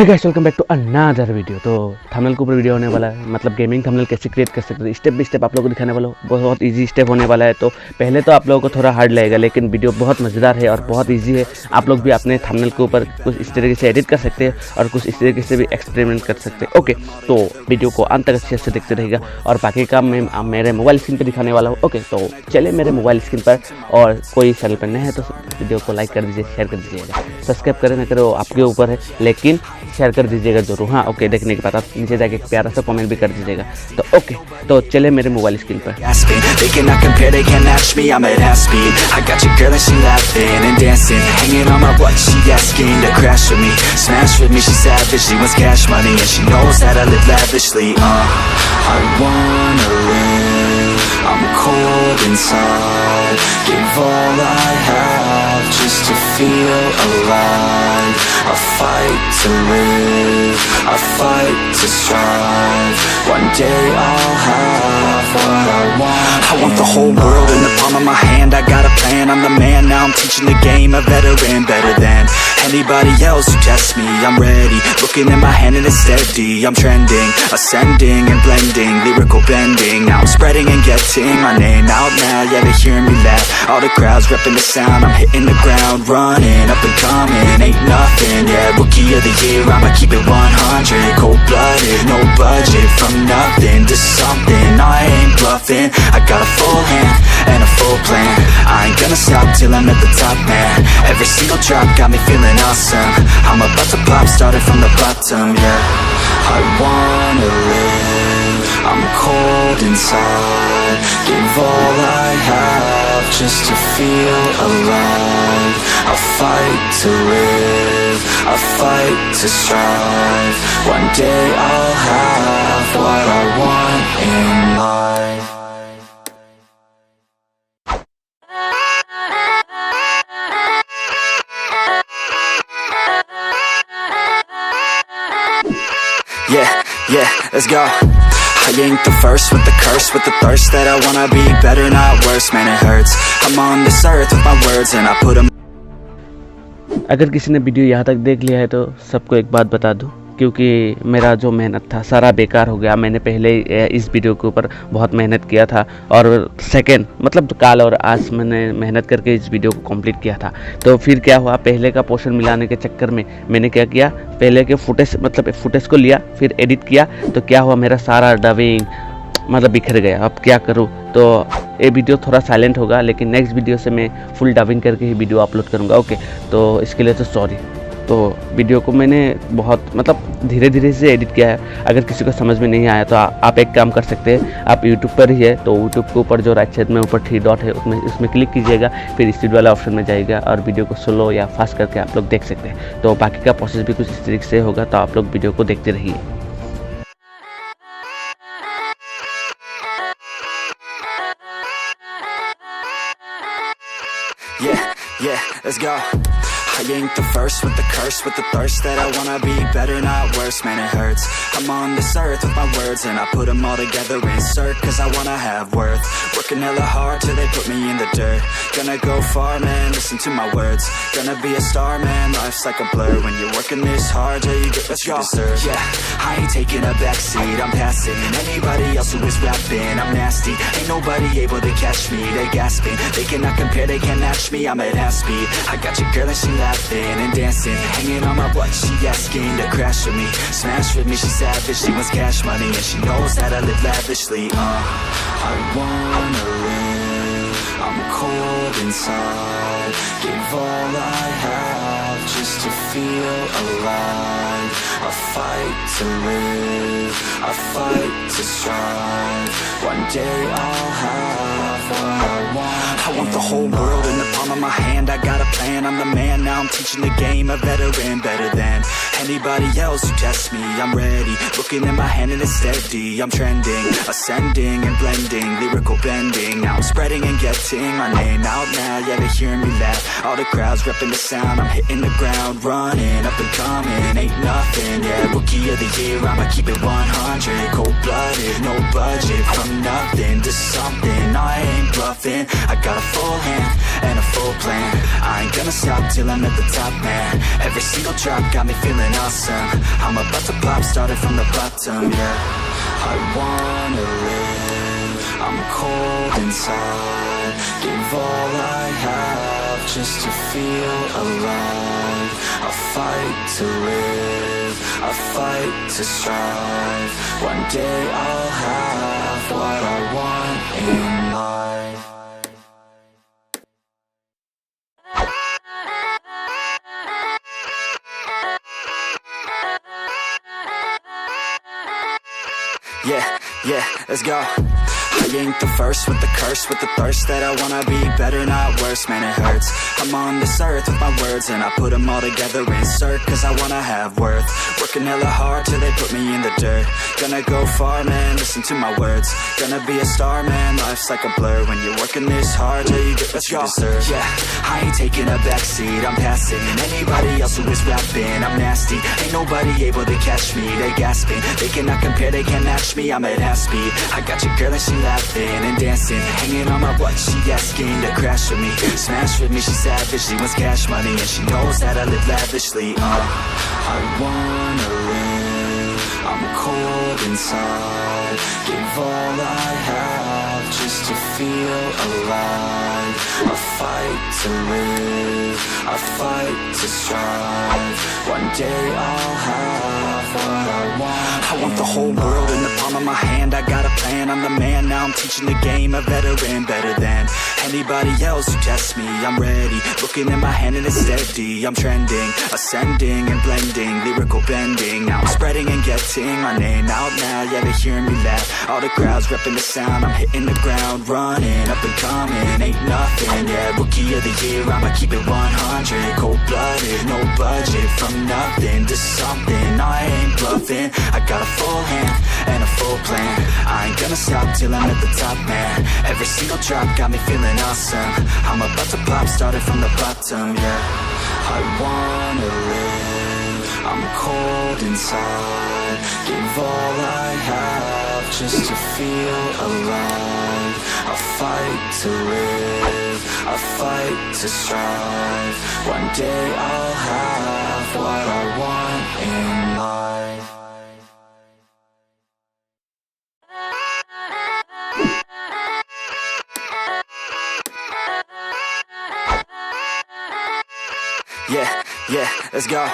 Hey guys, welcome back to another video. तो thumbnail के ऊपर वीडियो होने वाला है, मतलब गेमिंग थंबनेल कैसे क्रिएट कर सकते हैं स्टेप बाय स्टेप आप लोगों को दिखाने वाला हूँ। बहुत इजी स्टेप होने वाला है। तो पहले तो आप लोगों को थोड़ा हार्ड लगेगा, लेकिन वीडियो बहुत मज़ेदार है और बहुत इजी है। आप लोग भी अपने थंबनेल के ऊपर कुछ इस तरीके से एडिट कर सकते हैं और कुछ इस तरीके से भी एक्सपेरिमेंट कर सकते हैं। ओके, तो वीडियो को अंत तक अच्छे से देखते रहेगा और बाकी काम मैं मेरे मोबाइल स्क्रीन पर दिखाने वाला हूँ। ओके, तो चलिए मेरे मोबाइल स्क्रीन पर, और कोई चैनल पर नहीं है तो वीडियो को लाइक कर दीजिए, शेयर कर दीजिएगा। सब्सक्राइब करें ना करें वो आपके ऊपर है, लेकिन शेयर कर दीजिएगा जरूर। हाँ, ओके, देखने के बाद आप नीचे जाके एक प्यारा सा कमेंट भी कर दीजिएगा। तो ओके, तो चले मेरे मोबाइल स्क्रीन पर। I'm cold inside, give all I have just to feel alive. I fight to live, I fight to strive. One day I'll have what I want. I want the whole world in the palm of my hand. I got a plan, I'm the man, now I'm teaching the game. A veteran, better than anybody else who tests me. I'm ready, looking at my hand and it's steady. I'm trending, ascending and blending, lyrical bending. Now I'm spreading and getting my name out now. Yeah, they hearing me laugh, all the crowds repping the sound. I'm hitting the ground running, up and coming, ain't nothing. Yeah, rookie of the year, I'ma keep it 100. Cold-blooded, no budget, from nothing to something. I ain't bluffing, I got a full hand and a full plan. I ain't gonna stop till I'm at the top, man. Every single drop got me feeling awesome. I'm about to pop, started from the bottom, yeah. I wanna live, I'm cold inside. Give all I have just to feel alive. I fight to live, I fight to strive. One day I'll have what I want in life. Yeah, let's go. I ain't the first with the curse, with the thirst that I wanna be better, not worse. Man, it hurts. I'm on this earth with my words and I put them. अगर किसी ने video यहाँ तक देख लिया है तो सबको एक बात बता दूँ, क्योंकि मेरा जो मेहनत था सारा बेकार हो गया। मैंने पहले इस वीडियो के ऊपर बहुत मेहनत किया था और सेकंड मतलब कल और आज मैंने मेहनत करके इस वीडियो को कंप्लीट किया था। तो फिर क्या हुआ, पहले का पोर्शन मिलाने के चक्कर में मैंने क्या किया, पहले के फुटेज को लिया, फिर एडिट किया, तो क्या हुआ, मेरा सारा डबिंग मतलब बिखर गया। अब क्या करूँ, तो ये वीडियो थोड़ा साइलेंट होगा, लेकिन नेक्स्ट वीडियो से मैं फुल डबिंग करके ही वीडियो अपलोड करूँगा। ओके, तो इसके लिए तो सॉरी। तो वीडियो को मैंने बहुत मतलब धीरे धीरे से एडिट किया है। अगर किसी को समझ में नहीं आया तो आप एक काम कर सकते हैं, आप यूट्यूब पर ही है तो यूट्यूब के ऊपर जो राइट साइड में ऊपर 3 डॉट है उसमें क्लिक कीजिएगा, फिर स्पीड वाला ऑप्शन में जाइएगा और वीडियो को स्लो या फास्ट करके आप लोग देख सकते हैं। तो बाकी का प्रोसेस भी कुछ इस तरीके से होगा, तो आप लोग वीडियो को देखते रहिए। Yeah, let's go. I ain't the first with the curse, with the thirst that I wanna be better, not worse. Man, it hurts. I'm on this earth with my words and I put them all together, insert, cause I wanna have worth. Working hella hard till they put me in the dirt. Gonna go far, man, listen to my words. Gonna be a star, man, life's like a blur. When you're working this hard, yeah, you get what you deserve. Yeah, I ain't taking a backseat, I'm passing anybody else who is rapping. I'm nasty, ain't nobody able to catch me. They gasping, they cannot compare, they can't match me. I'm at half speed, I got your girl and she laughing and dancing, hanging on my butt, she asking to crash with me, smash with me, she savage, she wants cash money and she knows that I live lavishly. I wanna live, I'm cold inside, give all I have just to feel alive. I fight to live, I fight to strive. One day I'll have what I want. I want the whole world in the palm of my hand. I got a plan, I'm the man, now I'm teaching the game. A veteran, better than anybody else who tests me. I'm ready, looking at my hand and it's steady. I'm trending, ascending and blending, lyrical bending. Now I'm spreading and getting my name out now. Yeah, they hearing me laugh, all the crowds repping the sound. I'm hitting the ground running, up and coming, ain't nothing. Yeah, rookie of the year, I'ma keep it 100. Cold-blooded, no budget, from nothing to something. I ain't bluffing, I got got a full hand and a full plan. I ain't gonna stop till I'm at the top, man. Every single drop got me feeling awesome. I'm about to pop, started from the bottom, yeah. I wanna live, I'm cold inside. Give all I have just to feel alive. I fight to live, I fight to strive. One day I'll have what I want in life. Yeah, let's go. I ain't the first with the curse, with the thirst that I wanna be better, not worse, man it hurts. I'm on this earth with my words and I put them all together, insert, cause I wanna have worth. Working hella hard till they put me in the dirt. Gonna go far, man, listen to my words. Gonna be a star, man, life's like a blur. When you're working this hard, yeah, you get what you deserve. Yeah, I ain't taking a backseat, I'm passing anybody else who is rapping. I'm nasty, ain't nobody able to catch me. They gasping, they cannot compare, they can't match me. I'm at half speed, I got your girl and she laughing and dancing, hanging on my butt, she asking to crash with me, smash with me, she savage, she wants cash money, and she knows that I live lavishly. I wanna live, I'm cold inside. Give all I have just to feel alive. I fight to live, I fight to strive. One day I'll have what I want. I want the whole world in the palm of my hand. I got a plan, I'm the man, now I'm teaching the game. A veteran, better than anybody else who tests me. I'm ready, looking at my hand and it's steady. I'm trending, ascending and blending, lyrical bending. Now I'm spreading and getting my name out now. Yeah, they hearing me laugh, all the crowds repping the sound. I'm hitting the ground, running, up and coming, ain't nothing. Yeah, rookie of the year, I'ma keep it 100. Cold-blooded, no budget, from nothing to something. I ain't bluffing, I got a full hand and a full plan. I ain't gonna stop till I'm at the top, man. Every single drop got me feeling awesome. I'm about to pop, started from the bottom, yeah. I wanna live, I'm cold inside. Give all I have just to feel alive. I fight to live, I fight to strive. One day I'll have what I want in life. Yeah, let's go.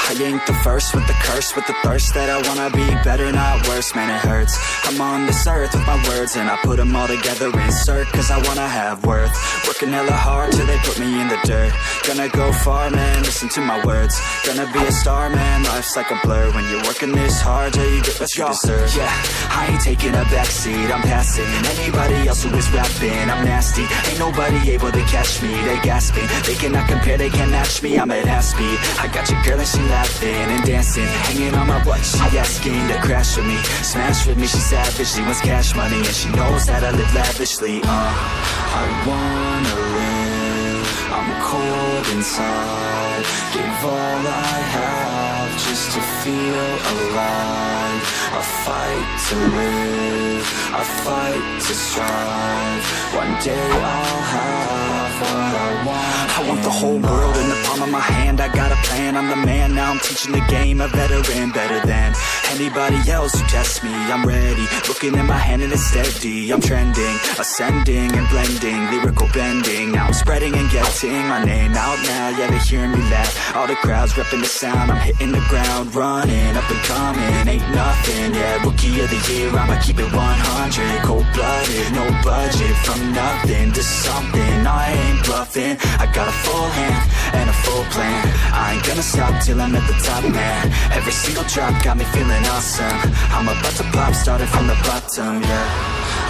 I ain't the first with the curse, with the thirst that I wanna be better, not worse, man it hurts. I'm on this earth with my words and I put them all together, insert, cause I wanna have worth. Working hella hard till they put me in the dirt. Gonna go far, man, listen to my words. Gonna be a star, man, life's like a blur. When you're working this hard, yeah, you get what you deserve. Yeah, I ain't taking a backseat, I'm passing anybody else who is rapping. I'm nasty, ain't nobody able to catch me. They gasping, they cannot compare, they can't match me. I'm at half speed, I got your girl and she laughing and dancing, hanging on my butt, she asking to crash with me, smash with me, she savage, she wants cash money, and she knows that I live lavishly. I wanna live, I'm cold inside. Give all I have just to feel alive. I fight to live, I fight to strive. One day I'll have what I want. I want the whole world in the palm of my hand. I got a plan, I'm the man, now I'm teaching the game. A veteran, better than anybody else who tests me. I'm ready, looking at my hand and it's steady. I'm trending, ascending and blending, lyrical bending. Now I'm spreading and getting my name out now. Yeah, they hearing me laugh, all the crowds repping the sound. I'm hitting the ground, running, up and coming, ain't nothing. Yeah, rookie of the year, I'ma keep it 100. Cold-blooded, no budget, from nothing to something. I ain't bluffing, I got a full hand and a full plan. I ain't gonna stop till I'm at the top, man. Every single drop got me feeling awesome. I'm about to pop, started from the bottom, yeah.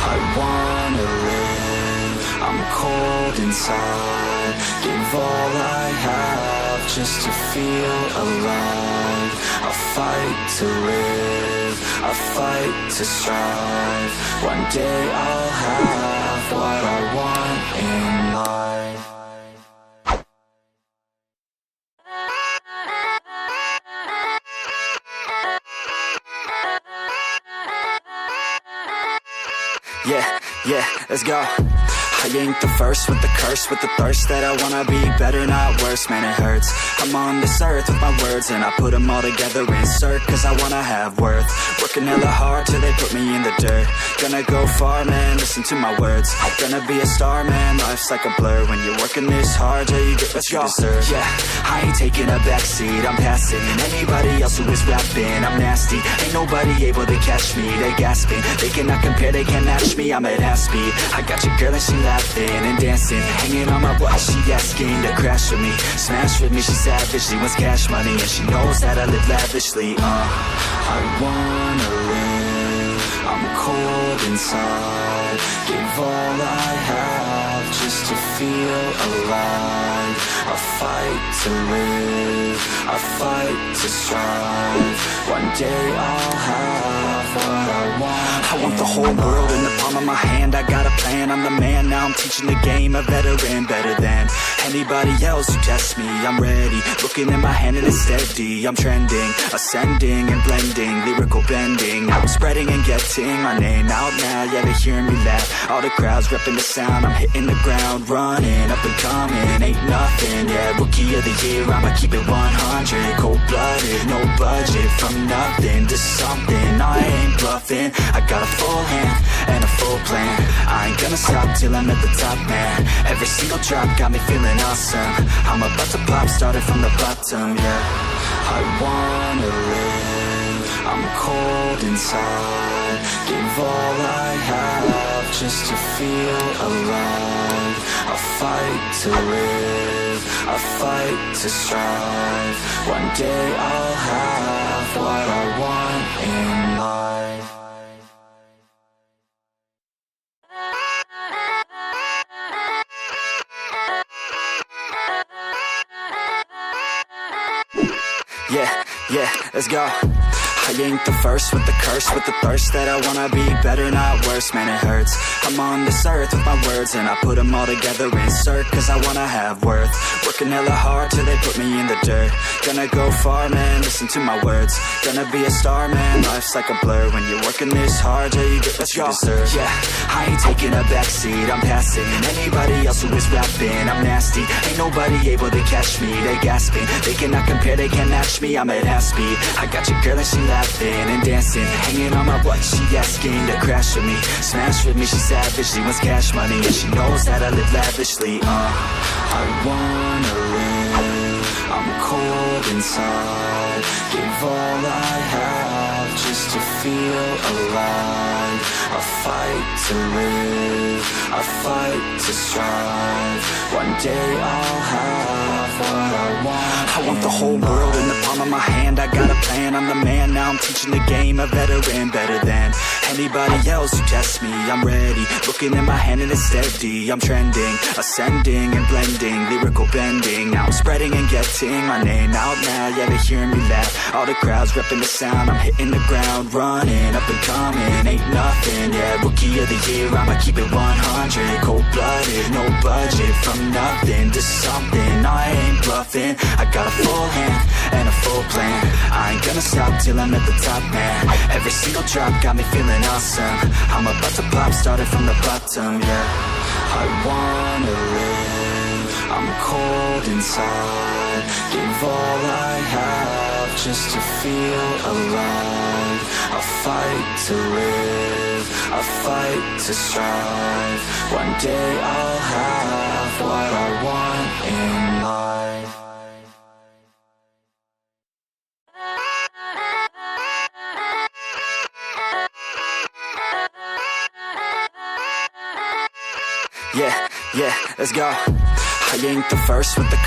I wanna live, I'm cold inside. Give all I have just to feel alive. I fight to live, I fight to strive. One day I'll have what I want in life. Yeah, let's go. I ain't the first with the curse, with the thirst that I wanna be better, not worse, man it hurts. I'm on this earth with my words and I put them all together, insert, cause I wanna have worth. Working hella hard till they put me in the dirt. Gonna go far, man, listen to my words. Gonna be a star, man, life's like a blur. When you're working this hard, yeah, you get what you deserve. Yeah, I ain't taking a backseat, I'm passing anybody else who is rapping. I'm nasty, ain't nobody able to catch me. They gasping, they cannot compare, they can't match me. I'm at half speed, I got your girl and she laughing and dancing, hanging on my watch, she asking to crash with me, smash with me, she savage, she wants cash money, and she knows that I live lavishly. I wanna live, I'm cold inside, give all I have just to feel alive. I fight to live, I fight to strive, one day I'll have what I want. I want the whole world in the palm of my hand, I got a plan, I'm the man, now I'm teaching the game, a veteran, better than anybody else who tests me. I'm ready, looking in my hand and it's steady. I'm trending, ascending and blending, lyrical bending. Now I'm spreading and getting my name out now. Yeah, they hearing me laugh, all the crowds repping the sound. I'm hitting the ground, running, up and coming, ain't nothing. Yeah, rookie of the year, I'ma keep it 100. Cold-blooded, no budget, from nothing to something. I ain't bluffing, I got a full hand and a full plan. I ain't gonna stop till I'm at the top, man. Every single drop got me feeling awesome. I'm about to pop, started from the bottom, yeah. I wanna live, I'm cold inside, give all I have just to feel alive. I fight to live, I fight to strive, one day I'll have what I want in life. Yeah, let's go. I ain't the first with the curse, with the thirst that I wanna be better, not worse, man it hurts. I'm on this earth with my words and I put them all together, insert, cause I wanna have worth. Working hella hard till they put me in the dirt. Gonna go far, man, listen to my words. Gonna be a star, man, life's like a blur. When you're working this hard, yeah, you get what you deserve. Yeah, I ain't taking a backseat, I'm passing anybody else who is rapping. I'm nasty, ain't nobody able to catch me. They gasping, they cannot compare, they can't match me. I'm at half speed, I got your girl and she laughing and dancing, hanging on my butt, she asking to crash with me, smash with me, she savage, she wants cash money, and she knows that I live lavishly. I wanna live, I'm cold inside, give all I have just to feel alive. I fight to live, I fight to strive, one day I'll have what I want. I want the whole world in the palm of my hand, I got a plan, I'm the man, now I'm teaching the game, a veteran, better than anybody else who tests me. I'm ready, looking in my hand and it's steady. I'm trending, ascending and blending, lyrical bending. Now I'm spreading and getting my name out now. Yeah, they hearing me laugh, all the crowds repping the sound. I'm hitting the ground, running, up and coming, ain't nothing. Yeah, rookie of the year, I'ma keep it 100. Cold-blooded, no budget, from nothing to something. I ain't bluffing, I got a full hand and a full plan. I ain't gonna stop till I'm at the top, man. Every single drop got me feeling awesome. I'm about to pop, started from the bottom, yeah. I wanna live, I'm cold inside, give all I have just to feel alive. I fight to live, I fight to strive, one day I'll have what I want in life. Yeah, let's go. I ain't the first with the